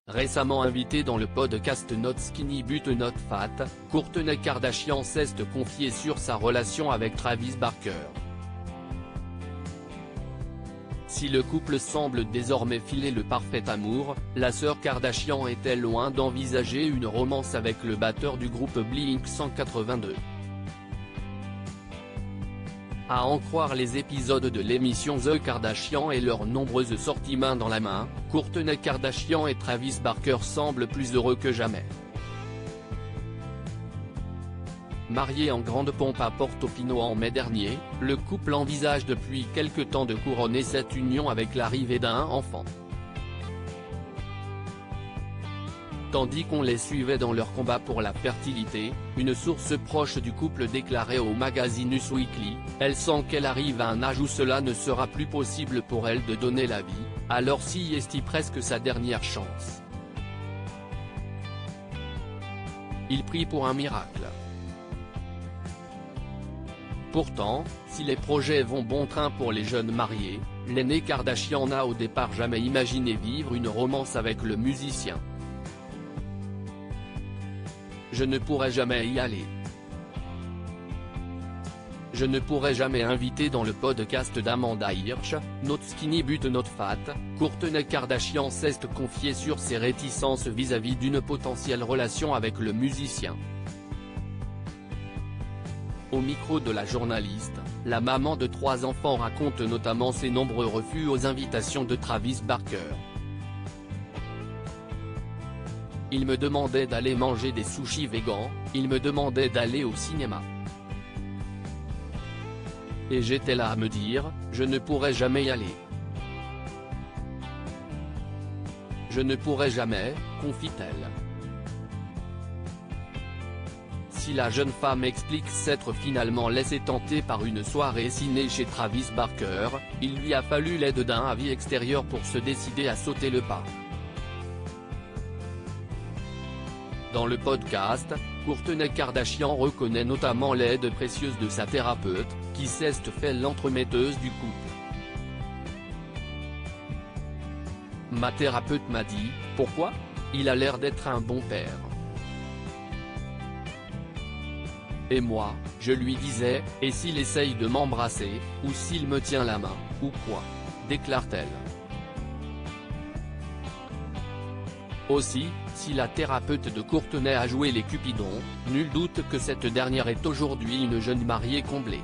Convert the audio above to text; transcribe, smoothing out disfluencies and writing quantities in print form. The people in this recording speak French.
Récemment invitée dans le podcast Not Skinny But Not Fat, Kourtney Kardashian s'est confiée sur sa relation avec Travis Barker. Si le couple semble désormais filer le parfait amour, la sœur Kardashian est loin d'envisager une romance avec le batteur du groupe Blink-182. À en croire les épisodes de l'émission The Kardashians et leurs nombreuses sorties main dans la main, Kourtney Kardashian et Travis Barker semblent plus heureux que jamais. Marié en grande pompe à Portofino en mai dernier, le couple envisage depuis quelque temps de couronner cette union avec l'arrivée d'un enfant. Tandis qu'on les suivait dans leur combat pour la fertilité, une source proche du couple déclarait au magazine Us Weekly, elle sent qu'elle arrive à un âge où cela ne sera plus possible pour elle de donner la vie, alors si est presque sa dernière chance. Il prie pour un miracle. Pourtant, si les projets vont bon train pour les jeunes mariés, l'aîné Kardashian n'a au départ jamais imaginé vivre une romance avec le musicien. Je ne pourrais jamais y aller. Je ne pourrais jamais inviter dans le podcast d'Amanda Hirsch, Not Skinny But Not Fat, Kourtney Kardashian s'est confiée sur ses réticences vis-à-vis d'une potentielle relation avec le musicien. Au micro de la journaliste, la maman de 3 enfants raconte notamment ses nombreux refus aux invitations de Travis Barker. Il me demandait d'aller manger des sushis végans, il me demandait d'aller au cinéma. Et j'étais là à me dire, je ne pourrais jamais y aller. Je ne pourrais jamais, confie-t-elle. Si la jeune femme explique s'être finalement laissée tenter par une soirée ciné chez Travis Barker, il lui a fallu l'aide d'un avis extérieur pour se décider à sauter le pas. Dans le podcast, Kourtney Kardashian reconnaît notamment l'aide précieuse de sa thérapeute, qui s'est fait l'entremetteuse du couple. Ma thérapeute m'a dit, pourquoi ? Il a l'air d'être un bon père. Et moi, je lui disais, et s'il essaye de m'embrasser, ou s'il me tient la main, ou quoi ? Déclare-t-elle. Aussi, si la thérapeute de Kourtney a joué les Cupidons, nul doute que cette dernière est aujourd'hui une jeune mariée comblée.